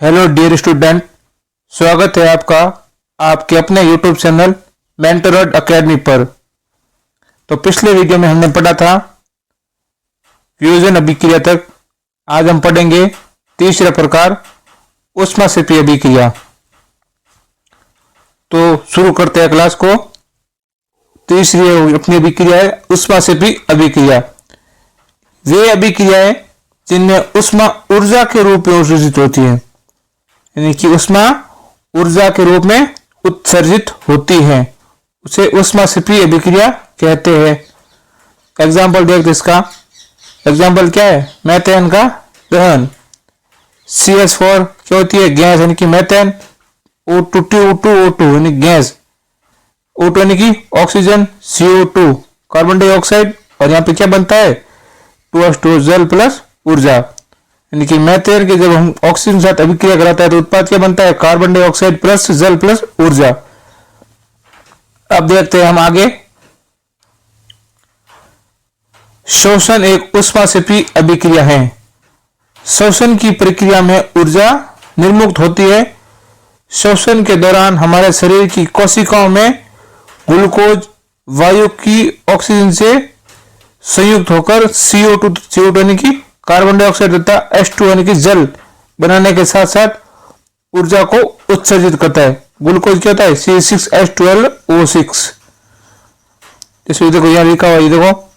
Hello dear student, स्वागत है आपका आपके अपने यूट्यूब चैनल मेंटोरड एकेडमी पर। तो पिछले वीडियो में हमने पढ़ा था फ्यूजन अभिक्रिया तक। आज हम पढ़ेंगे तीसरा प्रकार ऊष्माक्षेपी अभिक्रिया। तो शुरू करते हैं क्लास को। तीसरी अपनी अभिक्रिया है ऊष्माक्षेपी अभिक्रिया। वे अभिक्रियाएं जिनमें ऊष्मा ऊर्जा के रूप में उत्सर्जित होती है, यानी कि ऊष्मा ऊर्जा के रूप में उत्सर्जित होती है, उसे ऊष्माक्षेपी अभिक्रिया कहते हैं। एग्जाम्पल देखते इसका। एग्जाम्पल क्या है? मेथेन का दहन। CH4 क्या होती है? गैस, यानी कि मेथेन। O2 यानी गैस। O2 यानी कि ऑक्सीजन। CO2 carbon dioxide. और यहाँ पे क्या बनता है? 2H2 जल प्लस ऊर्जा, यानी कि मेथेन के जब हम ऑक्सीजन के साथ अभिक्रिया कराता है तो उत्पाद क्या बनता है? कार्बन डाइऑक्साइड प्लस जल प्लस ऊर्जा। अब देखते हैं हम आगे। शोषण एक ऊष्माक्षेपी अभिक्रिया है। शोषण की प्रक्रिया में ऊर्जा निर्मुक्त होती है। शोषण के दौरान हमारे शरीर की कोशिकाओं में ग्लूकोज वायु की ऑक्सीजन से संयुक्त होकर CO2 यानी कि कार्बन डाइऑक्साइड तथा H2 यानी कि जल बनाने के साथ साथ ऊर्जा को उत्सर्जित करता है। ग्लूकोज क्या होता है? C6H12O6। इसमें देखो यहाँ लिखा हुआ, ये देखो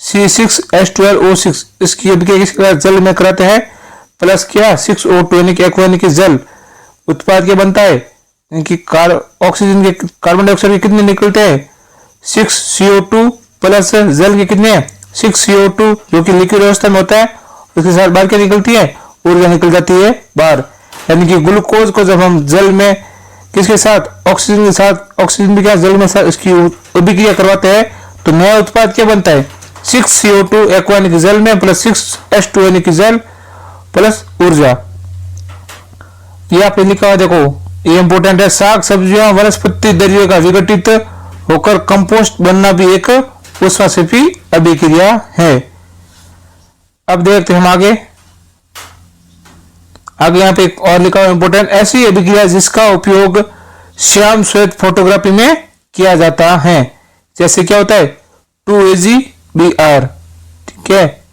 C6H12O6। इसकी अभिक्रिया किसके साथ? जल में कराते हैं। प्लस क्या? 6O2 यानी कि एक्वा यानी कि जल। उत्पाद क्या बनता है? यानी कि ऑक्सीजन के कार्बन डाइऑक्साइड के कितने निकलते हैं? 6CO2 प्लस जल के कितने? 6CO2 जो कि लिक्विड अवस्था में होता है। उसके साथ बाहर क्या निकलती है? ऊर्जा निकल जाती है बाहर। यानी कि ग्लूकोज को जब हम जल में किसके साथ? ऑक्सीजन के साथ, ऑक्सीजन भी क्या जल में साथ इसकी अभिक्रिया करवाते हैं तो नया उत्पाद क्या बनता है? 6CO2 एक्वा यानी कि जल में प्लस 6H2 यानी कि जल प्लस ऊर्जा। ये आपने लिखा हुआ देखो, ये इंपोर्टेंट है। साग सब्जियां वनस्पति द्रव्यों का विघटित होकर कंपोस्ट बनना भी एक ऊष्माक्षेपी अभिक्रिया है। अब देखते हैं हम आगे। यहाँ पे एक और लिखा हुआ इंपोर्टेंट, ऐसी अभिक्रिया जिसका उपयोग श्याम श्वेत फोटोग्राफी में किया जाता है। जैसे क्या होता है? 2AgBr। ठीक है,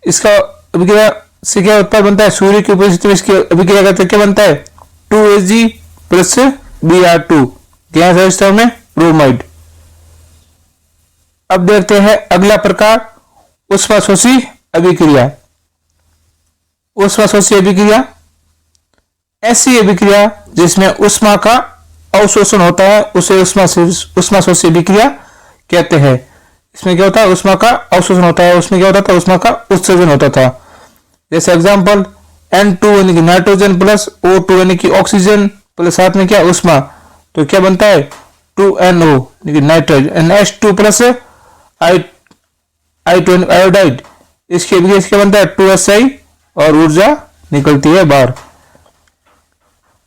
इसका अभिक्रिया से क्या उत्पाद बनता है? सूर्य की उपस्थिति में इसकी अभिक्रिया करते क्या बनता है? 2Ag प्लस Br2 गैस अवस्था में ब्रोमाइड। अब देखते हैं अगला प्रकार ऊष्माशोषी अभिक्रिया। ऊष्माशोषी अभिक्रिया ऐसी अभिक्रिया जिसमें ऊष्मा का अवशोषण होता है, उसे ऊष्माशोषी अभिक्रिया कहते हैं। इसमें क्या होता है? ऊष्मा का अवशोषण होता है। उसमें क्या होता था? ऊष्मा का उत्सर्जन होता था। जैसे एग्जांपल N2 यानी कि नाइट्रोजन प्लस O2 यानी कि ऑक्सीजन प्लस साथ में क्या? ऊष्मा। तो क्या बनता है? 2NO यानी कि नाइट्रोजन। H2 plus iodide. इसके अभिक्रिया क्या बनता है? 2Si और ऊर्जा निकलती है बाहर।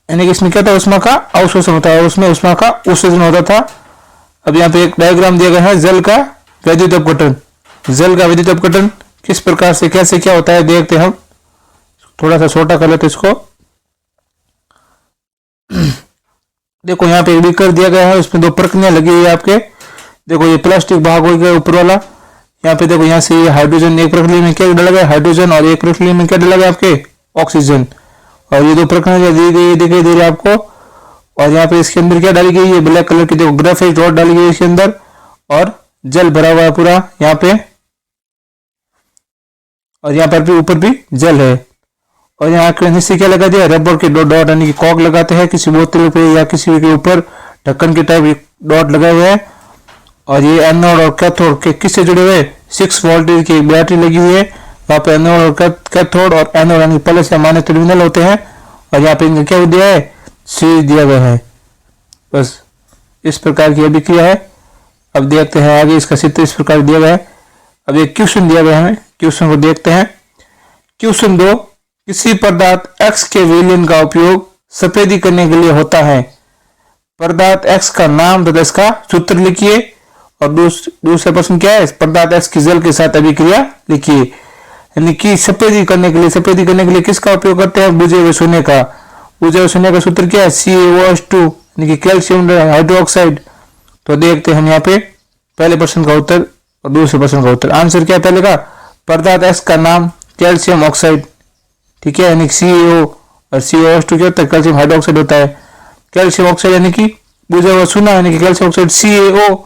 यानी कि इसमें क्या था? ऊष्मा का अवशोषण होता है, उसमें ऊष्मा का उत्सर्जन होता था। अब यहाँ पे एक डायग्राम दिया गया है जल का विद्युत अपघटन। जल का विद्युत अपघटन किस प्रकार से कैसे क्या होता है देखते हैं हम। थोड़ा सा छोटा कर लेते इसको। देखो यहाँ पे बीकर दिया गया है, उसमें दो प्रक्रिया लगी हुई है आपके। देखो ये प्लास्टिक भाग हो गया ऊपर वाला। यहाँ पे देखो यहाँ से ये हाइड्रोजन, एक प्रक्रिया में क्या डाला गया? हाइड्रोजन। और एक प्रक्रिया में क्या डाला गया आपके? ऑक्सीजन। और ये दो प्रक्रिया दी गई दिखाई दे रही है आपको। और यहाँ पे इसके अंदर क्या डाली गई है? ब्लैक कलर की देखो ग्रेफाइट रॉड डाली गई है इसके अंदर। और जल भरा हुआ है पूरा यहाँ पे। और यहाँ पर भी ऊपर भी जल है। और यहाँ के नीचे क्या लगा दिया? रबर के डॉट यानी कि कॉक लगाते हैं किसी बोतल पे या किसी के ऊपर ढक्कन के टाइप डॉट लगाए हुए हैं। और ये एनोड और कैथोड के किससे जुड़े हुए? 6 वोल्टेज की बैटरी लगी हुई है। वहाँ पे एनोड और कैथोड और एनोड यानी प्लस या माइनस टर्मिनल होते हैं। और यहाँ पे इनका क्या दिया है? स्विच दिया गया है। बस इस प्रकार की अभिक्रिया है। अब देखते हैं आगे इसका चित्र इस प्रकार दिया गया है। अब एक क्वेश्चन दिया गया है, क्वेश्चन को देखते हैं। क्वेश्चन 2, किसी पदार्थ X के विलयन का उपयोग सफेदी करने के लिए होता है। पदार्थ X का नाम तथा इसका सूत्र लिखिए। और दूसरा प्रश्न क्या है? पदार्थ X की जल के साथ अभिक्रिया लिखिए। यानी कि सफेदी करने के लिए, सफेदी करने के लिए किसका उपयोग करते हैं? बुझे हुए सोने का। बुझे हुए सोने का सूत्र क्या है? CaOH2 यानी कि कैल्शियम हाइड्रोक्साइड। तो देखते हैं हम यहाँ पे पहले प्रश्न का उत्तर और दूसरे प्रश्न का उत्तर। आंसर क्या है पहले का? पदार्थ एक्स का नाम कैल्शियम ऑक्साइड, ठीक है, यानी CaO और CaOH2 क्या होता है? कैल्शियम हाइड्रोक्साइड होता है। कैल्शियम ऑक्साइड यानी कि बुझा हुआ सोना यानी कि कैल्शियम ऑक्साइड CaO,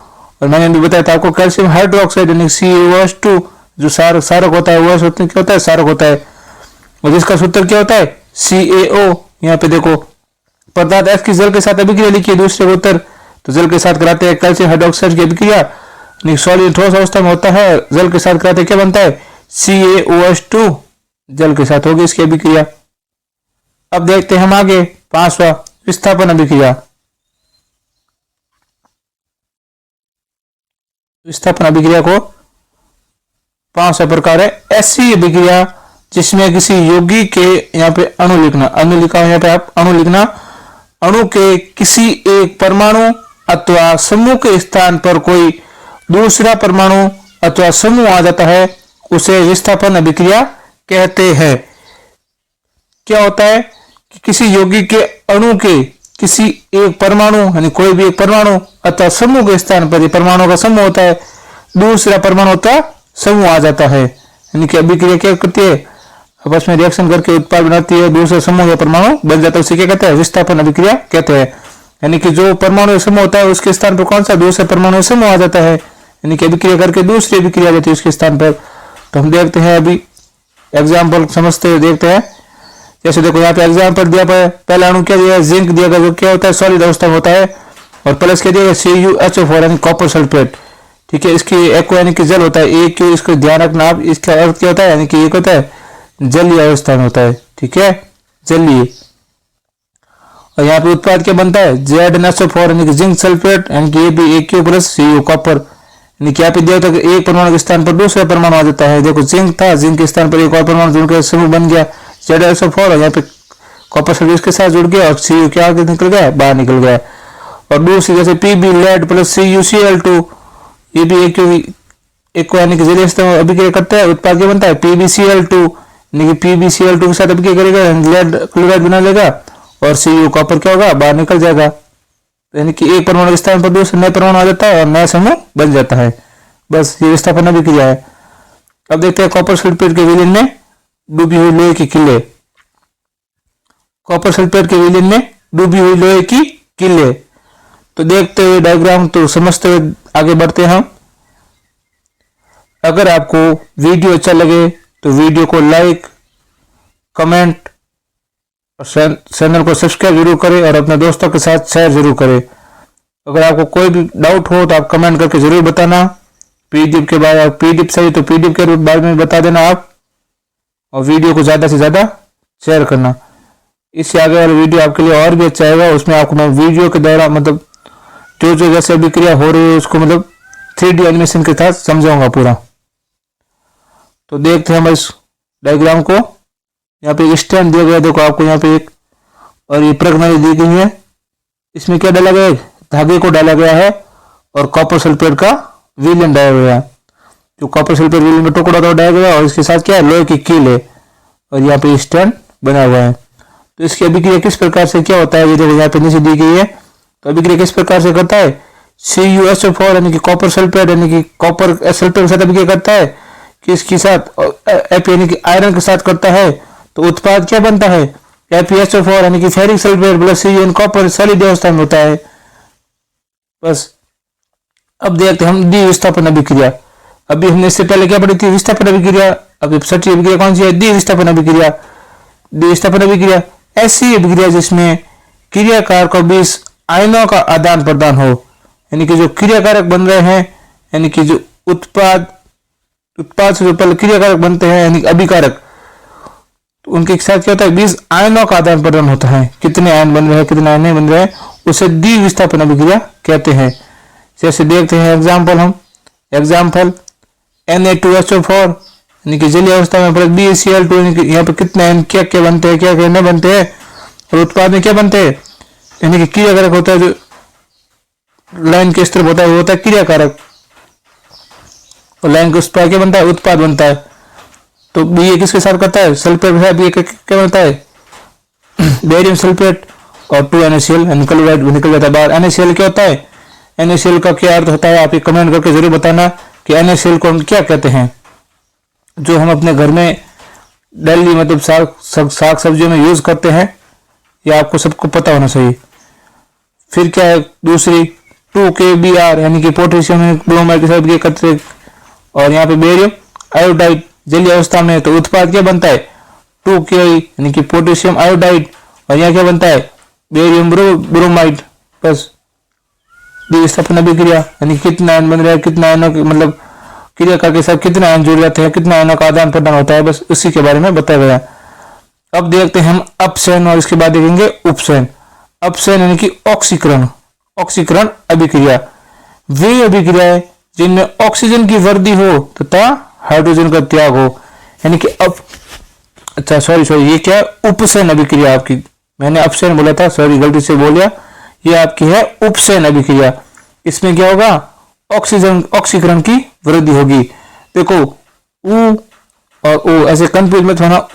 और मैंने भी बताया था आपको कैल्शियम हाइड्रोक्साइड यानी CaOH2 जो सारक होता है, वह क्या होता है? सारक होता है। और जिसका सूत्र क्या होता है? CaO। यहाँ पे देखो पदार्थ एक्स की जल के साथ अभिक्रिया लिखी है दूसरे उत्तर, तो जल के साथ कराते हैं कैल्शियम हाइड्रोक्साइड की अभिक्रिया, सॉलिड ठोस अवस्था में होता है, जल के साथ कराते क्या बनता है? CaOH2, जल के साथ होगी इसकी अभिक्रिया। अब देखते हैं हम आगे पांचवा विस्थापन अभिक्रिया। विस्थापन अभिक्रिया को पांचवा प्रकार है ऐसी अभिक्रिया जिसमें किसी यौगिक के, यहाँ पे अणु लिखना, अणु लिखा यहाँ पे आप अणु लिखना, अणु के किसी एक परमाणु अथवा समूह के स्थान पर कोई दूसरा परमाणु अथवा समूह आ जाता है, उसे विस्थापन अभिक्रिया कहते हैं। क्या होता है कि किसी यौगिक के अणु के किसी एक परमाणु यानी कोई भी एक परमाणु अथवा समूह के स्थान पर, परमाणु का समूह होता है, दूसरा परमाणु अथवा समूह आ जाता है, यानी कि अभिक्रिया क्या करती है? आपस में रिएक्शन करके उत्पाद बनाती है, दूसरे समूह या परमाणु बन जाता है, उसे क्या कहते हैं? विस्थापन अभिक्रिया कहते हैं। यानी कि जो परमाणु समूह होता है उसके स्थान पर कौन सा दूसरा परमाणु समूह आ जाता है, यानी कि अभिक्रिया करके दूसरी अभिक्रिया आ जाती है उसके स्थान पर। तो हम देखते हैं अभी एग्जाम्पल समझते हुए देखते हैं। जैसे देखो यहाँ पे एग्जाम्पल दिया है, पहला अणु क्या दिया है? जिंक दिया गया, जो क्या होता है? सॉलिड अवस्था में होता है, और प्लस क्या दिया गया? CuHO4 यानी कॉपर सल्फेट, ठीक है। इसकी एक्व यानी कि जल होता है, AQ, इसको ध्यान रखना आप, इसका अर्थ क्या होता है? यानी कि एक होता है जलीय अवस्था में होता है, ठीक है, जलीय। और यहाँ पे उत्पाद क्या बनता है? ZnSO4 यानी कि जिंक सल्फेट, यानी कि ये भी AQ प्लस Cu कॉपर, यानी कि यहाँ पे दिया होता है कि एक परमाणु के स्थान पर दूसरा परमाणु आ जाता है। देखो जिंक था, जिंक के स्थान पर एक और परमाणु जुड़कर समूह बन गया ZnSO4, और यहाँ पे कॉपर सल्फेट के साथ जुड़ गया और Cu क्या आगे निकल गया? बाहर निकल गया। और दूसरी जैसे Pb लेड प्लस CuCl2, ये भी एक यानी कि जलीय अवस्था में अभिक्रिया करता है, उत्पाद क्या बनता है? PbCl2, यानी कि PbCl2 के साथ अभिक्रिया करेगा, लेड क्लोराइड बना लेगा, और Cu कॉपर क्या होगा? बाहर निकल जाएगा। यानी कि एक परमाणु के स्थान पर दूसरा नया परमाणु आ जाता है और नया समूह बन जाता है। बस ये विस्थापन अभिक्रिया है। अब देखते हैं कॉपर सल्फेट के विलयन में डूबी हुई लोहे की किले। कॉपर सल्फेट के विलयन में डूबी हुई लोहे की किले, तो देखते हुए डायग्राम तो समझते हुए आगे बढ़ते हैं हम। अगर आपको वीडियो अच्छा लगे तो वीडियो को लाइक, कमेंट और चैनल को सब्सक्राइब जरूर करें और अपने दोस्तों के साथ शेयर जरूर करें। अगर आपको कोई भी डाउट हो तो आप कमेंट करके जरूर बताना। पीडीएफ के बारे, पीडीएफ सही तो पीडीएफ के बारे में बता देना आप, और वीडियो को ज़्यादा से ज़्यादा शेयर करना। इससे आगे वाला वीडियो आपके लिए और भी अच्छा आएगा। उसमें आपको मैं वीडियो के दौरान मतलब जो जो जैसे अभिक्रिया हो रही है उसको मतलब 3D एनिमेशन के साथ समझाऊंगा पूरा। तो देखते हैं हम इस डायग्राम को। यहाँ पे एक स्टैंड दिया गया, देखो आपको यहाँ पे एक, और ये प्रणाली दी गई है। इसमें क्या डाला गया है? धागे को डाला गया है और कॉपर सल्फेट का विलयन डाला गया है। जो कॉपर सल्फेट विलयन का टुकड़ा तो डाला गया और इसके साथ क्या है? लोहे की कील है, और यहाँ पे स्टैंड बना हुआ है। तो इसकी अभिक्रिया किस प्रकार से क्या होता है ये देखो यहाँ पे नीचे दी गई है। तो अभिक्रिया किस प्रकार से करता है? CuSO4 यानी कि कॉपर सल्फेट यानी कि कॉपर सल्फेट के साथ अभिक्रिया करता है, किसके साथ? Fe यानी कि आयरन के साथ करता है। तो उत्पाद क्या बनता है? FeSO4 यानी कि ferric sulphate plus Cu copper solid अवस्था में होता है। बस अब देखते हैं हम द्विविस्थापन अभिक्रिया। अभी हमने इससे पहले क्या पढ़ी थी? विस्थापन अभिक्रिया। अब सच्ची अभिक्रिया कौन सी है? द्विविस्थापन अभिक्रिया। द्विविस्थापन अभिक्रिया ऐसी अभिक्रिया जिसमें क्रियाकार को बीच आयनों का आदान प्रदान हो, यानी कि जो क्रियाकारक बन रहे हैं, यानी कि जो उत्पाद से जो पहले क्रियाकारक बनते हैं यानी अभिकारक, तो उनके साथ क्या होता है? बीच आयनों का आदान प्रदान होता है। कितने आयन बन रहे हैं, कितने आयन नहीं बन रहे हैं, उसे द्विविस्थापन अभिक्रिया कहते हैं। जैसे देखते हैं एग्जाम्पल हम। एग्जाम्पल Na2SO4 यानी कि जलीय अवस्था में प्लस BeCl2, यानी कि यहाँ पे कितने आयन क्या क्या बनते हैं, क्या क्या नहीं बनते हैं, और उत्पाद में क्या बनते हैं, यानी कि क्रियाकारक होता है। जो लाइन के स्तर होता है वो होता है क्रियाकारक, और लाइन के उस पर क्या बनता है? उत्पाद बनता है। तो ये किसके साथ करता है, सल्फेट के साथ। ये क्या बनता है, बेरियम सल्फेट और 2NaCl क्लोराइड निकल जाता है बाहर। NaCl क्या होता है, NaCl का क्या अर्थ होता है, आप ये कमेंट करके जरूर बताना कि NaCl को हम क्या कहते हैं, जो हम अपने घर में डेली मतलब साग सब्जियों में यूज करते हैं। ये आपको सबको पता होना चाहिए। फिर क्या है दूसरी 2KBr यानी कि पोटेशियम ब्रोमाइड के साथ ये कतरे, और यहाँ पे बेरियम आयोडाइड जलीय अवस्था में, तो उत्पाद क्या बनता है 2Ke यानी कि पोटेशियम आयोडाइड, और यहाँ क्या बनता है बेरियम ब्रोमाइड। बस द्विस्थापन अभिक्रिया यानी कितना आयन बन रहा है, कितना आयनों मतलब क्रिया के साथ कितना आयन जुड़ जाते हैं, कितना आयनों का आदान प्रदान होता है, बस उसी के बारे में बताया गया। अब देखते हैं हम अपचयन और इसके बाद देखेंगे उपचयन। अपचयन यानी कि ऑक्सीकरण अभिक्रिया, वे अभिक्रियाएं जिनमें ऑक्सीजन की वृद्धि हो तथा हाइड्रोजन का त्याग हो, यानी कि अच्छा सॉरी ये क्या है, उपचयन अभिक्रिया आपकी, मैंने अपचयन बोला था, सॉरी गलती से बोल दिया, ये आपकी है उपचयन अभिक्रिया। इसमें क्या होगा, ऑक्सीकरण की वृद्धि होगी। देखो उ और ओ ऐसे कंफ्यूज मत होना,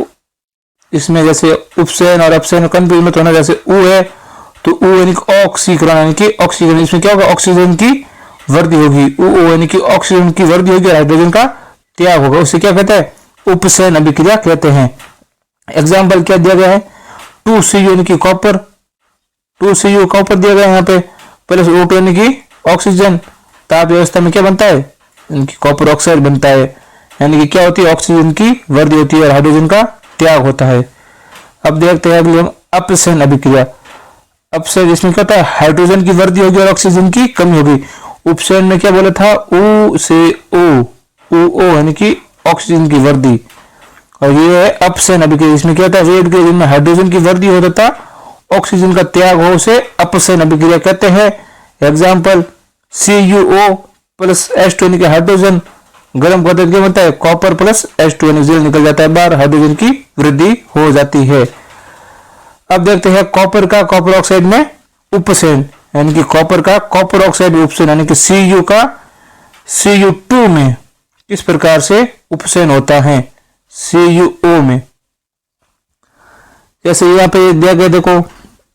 इसमें जैसे उपचयन और अपचयन कंफ्यूज मत होना। जैसे उ है तो उ यानी ऑक्सीकरण यानी कि ऑक्सीजन, इसमें क्या होगा ऑक्सीजन की वृद्धि होगी। ओ यानी कि ऑक्सीजन की वृद्धि होगी और हाइड्रोजन का त्याग होगा, उसे क्या कहते हैं उपचयन अभिक्रिया कहते हैं। एग्जाम्पल क्या दिया गया है 2Cu यानी कि कॉपर, 2Cu कॉपर दिया गया है यहाँ पे, प्लस O2 यानी कि ऑक्सीजन। ताप व्यवस्था में क्या बनता है, इनकी कॉपर ऑक्साइड बनता है, यानी कि क्या होती है ऑक्सीजन की वृद्धि होती है और हाइड्रोजन का त्याग होता है। अब देखते हैं अगले हम अपचयन अभिक्रिया। अपचयन इसमें क्या होता है हाइड्रोजन की वृद्धि होगी और ऑक्सीजन की कमी होगी। उपचयन में क्या बोला था U से O यानी कि ऑक्सीजन की वृद्धि, और ये है अपचयन अभिक्रिया। इसमें क्या होता है वे अभिक्रिया जिनमें हाइड्रोजन की वृद्धि हो तथा ऑक्सीजन का त्याग हो उसे अपचयन अभिक्रिया कहते हैं। एग्जाम्पल CuO प्लस H2 यानी कि हाइड्रोजन गर्म करते क्या बनता है कॉपर प्लस H2 यानी जल निकल जाता है बाहर, हाइड्रोजन की वृद्धि हो जाती है। अब देखते हैं कॉपर ऑक्साइड में उपचयन, यानी कि कॉपर का कॉपर ऑक्साइड उपचयन यानी कि Cu का Cu2 में किस प्रकार से उपचयन होता है CuO में। जैसे यहाँ पे दिया गया, देखो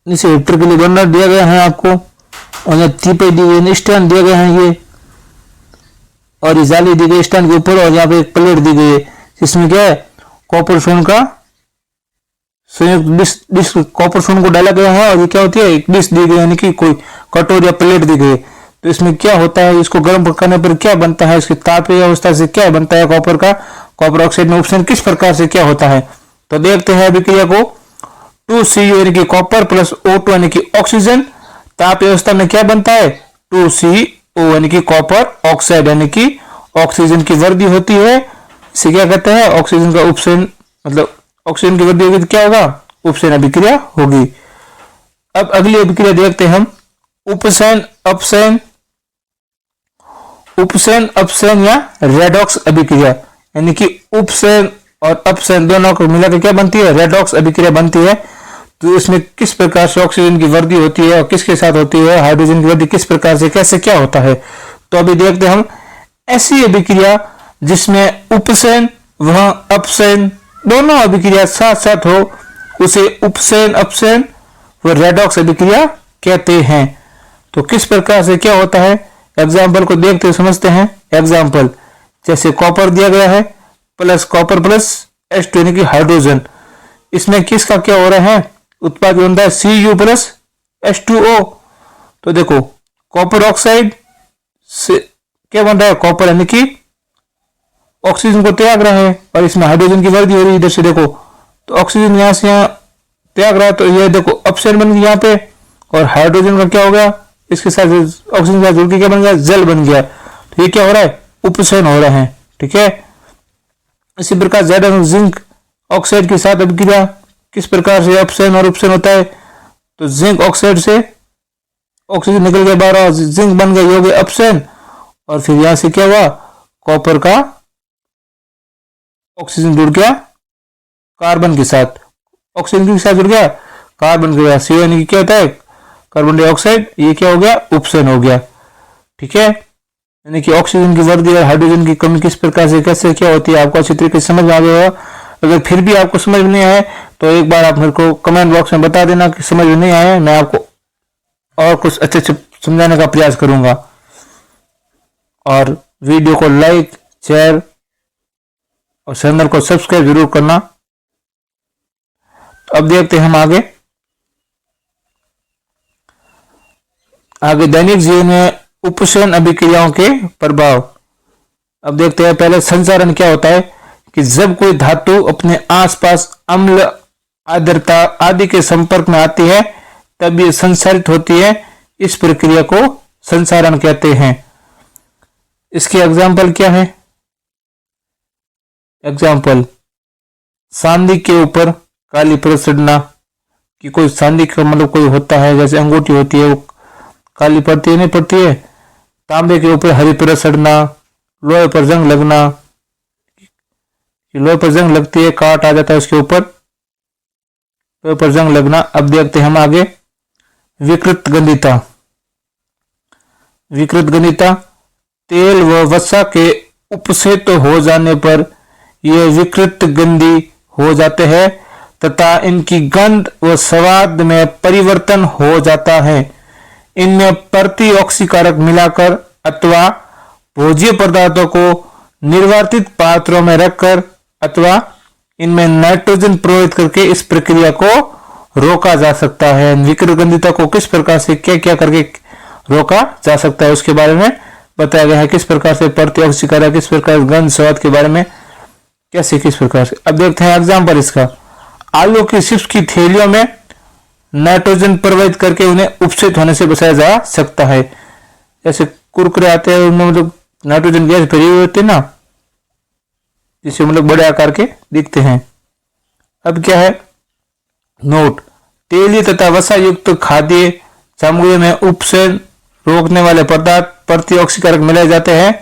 इसे हीटर के लिए बर्नर दिया गया है आपको, और यहाँ चीपे दी गई, स्टैंड दिया गया है ये, और ये जाली दी गई स्टैंड के ऊपर, और यहाँ पे एक प्लेट दी गई है जिसमें क्या है कॉपर सोन का संयुक्त डिश कॉपर सोन को डाला गया है, और ये क्या होती है एक डिश दी गई यानी कि कोई कटोरी या प्लेट दी गई। तो इसमें क्या होता है, इसको गर्म करने पर क्या बनता है, इसकी तापीय अवस्था से क्या बनता है कॉपर का, कॉपर ऑक्साइड में उपचयन किस प्रकार से क्या होता है। तो देखते हैं अभिक्रिया को 2Cu यानी कि कॉपर प्लस O2 यानी कि ऑक्सीजन, ताप अवस्था में क्या बनता है 2CO यानी कि कॉपर ऑक्साइड यानी कि ऑक्सीजन की वृद्धि होती है, इसे क्या कहते हैं ऑक्सीजन का उपचयन, मतलब ऑक्सीजन की वृद्धि होगी तो क्या होगा उपचयन अभिक्रिया होगी। अब अगली अभिक्रिया देखते हैं हम उपचयन अपचयन या रेडॉक्स अभिक्रिया, यानी कि उपचयन और अपचयन दोनों को मिलाकर क्या बनती है रेडॉक्स अभिक्रिया बनती है। तो इसमें किस प्रकार से ऑक्सीजन की वृद्धि होती है और किसके साथ होती है, हाइड्रोजन की वृद्धि किस प्रकार से कैसे क्या होता है। तो अभी देखते हैं हम ऐसी अभिक्रिया जिसमें उपचयन वह अपचयन दोनों अभिक्रिया साथ साथ हो, उसे उपचयन अपचयन व रेडॉक्स अभिक्रिया कहते हैं। तो किस प्रकार से क्या होता है एग्जाम्पल को देखते समझते हैं। एग्जाम्पल जैसे कॉपर दिया गया है प्लस कॉपर प्लस H2 यानी कि हाइड्रोजन, इसमें किसका क्या हो रहा है उत्पाद बनता है Cu प्लस H2O। तो देखो कॉपर ऑक्साइड से क्या बन रहा है कॉपर यानी कि ऑक्सीजन को त्याग रहा है और इसमें हाइड्रोजन की वृद्धि हो रही है इधर से, देखो तो ऑक्सीजन यहां से यहां त्याग रहा है, तो ये देखो अपचयन बन गया यहाँ पे, और हाइड्रोजन का क्या हो गया इसके साथ ऑक्सीजन के साथ जुड़ के क्या बन गया जल बन गया। तो ये क्या हो रहा है उपचयन हो रहा है, ठीक है। इसी प्रकार Z जिंक ऑक्साइड के साथ अभिक्रिया किस प्रकार से अपचयन और उपचयन होता है। तो जिंक ऑक्साइड से ऑक्सीजन निकल गया बाहर और जिंक बन गया, ये हो गया अपचयन, और फिर यहां से क्या हुआ कॉपर का ऑक्सीजन जुड़ गया कार्बन के साथ, ऑक्सीजन के साथ जुड़ गया कार्बन के साथ, CO यानी कि क्या होता है कार्बन डाइऑक्साइड, ये क्या हो गया उपचयन हो गया, ठीक है। यानी कि ऑक्सीजन की वृद्धि और हाइड्रोजन की कमी किस प्रकार से कैसे क्या होती है, आपको अच्छी तरीके से समझ में आ गया होगा। अगर फिर भी आपको समझ में नहीं आए तो एक बार आप मेरे को कमेंट बॉक्स में बता देना कि समझ में नहीं आए, मैं आपको और कुछ अच्छे से समझाने का प्रयास करूंगा। और वीडियो को लाइक, शेयर और चैनल को सब्सक्राइब जरूर करना। तो अब देखते हैं हम आगे दैनिक जीवन में उपसरण अभिक्रियाओं के प्रभाव। अब देखते हैं पहले संचारण क्या होता है कि जब कोई धातु अपने आसपास अम्ल, आर्द्रता आदि के संपर्क में आती है तब ये संसारित होती है। इस प्रक्रिया को संचारण कहते हैं। इसके एग्जाम्पल क्या है? एग्जाम्पल, सांदी के ऊपर काली परत चढ़ना, कि कोई सांदी का मतलब कोई होता है जैसे अंगूठी होती है वो काली पड़ती है नहीं पड़ती है। तांबे के ऊपर हरी परत चढ़ना, लोहे पर जंग लगना, लोहे पर जंग लगती है काट आ जाता है उसके ऊपर, लोहे पर जंग लगना। अब देखते हैं हम आगे विकृत गंधिता। विकृत गंधिता, तेल व वसा के उपसेत हो जाने पर ये विकृत गंधी हो जाते हैं तथा इनकी गंध व स्वाद में परिवर्तन हो जाता है। इनमें प्रतिऑक्सीकारक मिलाकर अथवा भोज्य पदार्थों को निर्वातित पात्रों में रखकर अथवा इनमें नाइट्रोजन प्रवेश करके इस प्रक्रिया को रोका जा सकता है। विकृत गंधिता को किस प्रकार से क्या क्या करके रोका जा सकता है उसके बारे में बताया गया है। किस प्रकार से प्रतिऑक्सीकारक, किस प्रकार गंध स्वाद के बारे में कैसे किस प्रकार से। अब देखते हैं एग्जाम्पल इसका। आलू की चिप्स की थैलियों में नाइट्रोजन प्रवाहित करके उन्हें उपसित होने से बचाया जा सकता है। जैसे कुरकुरे आते हैं उनमें मतलब नाइट्रोजन गैस भरी हुई होती है ना, जिससे मतलब बड़े आकार के दिखते हैं। अब क्या है नोट, तेलीय तथा वसा युक्त खाद्य सामग्रियों में उपसरण रोकने वाले पदार्थ प्रतिऑक्सीकारक मिलाए जाते हैं।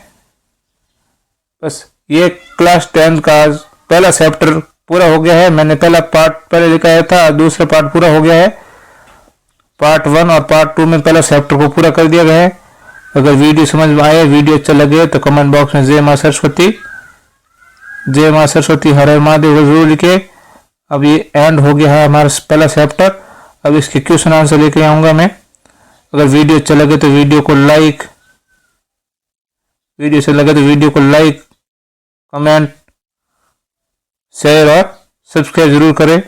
बस ये क्लास 10 का पहला चैप्टर पूरा हो गया है। मैंने पहला पार्ट पहले लिखाया था, दूसरा पार्ट पूरा हो गया है। पार्ट 1 और पार्ट 2 में पहला चैप्टर को पूरा कर दिया गया है। अगर वीडियो समझ में आए, वीडियो अच्छा लगे तो कमेंट बॉक्स में जय मां सरस्वती, जय मां सरस्वती, हर हर महादेव जरूर लिखे। अब ये एंड हो गया है हमारा पहला चैप्टर। अब इसके क्वेश्चन आंसर लेके आऊंगा मैं। अगर वीडियो अच्छा लगे तो वीडियो को लाइक, कमेंट, शेयर और सब्सक्राइब जरूर करें।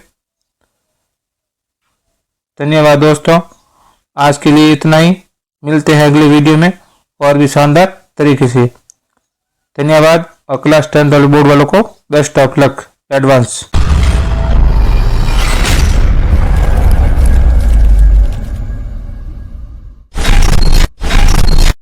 धन्यवाद दोस्तों, आज के लिए इतना ही। मिलते हैं अगले वीडियो में और भी शानदार तरीके से। धन्यवाद और क्लास 10 वाले बोर्ड वालों को बेस्ट ऑफ लक एडवांस।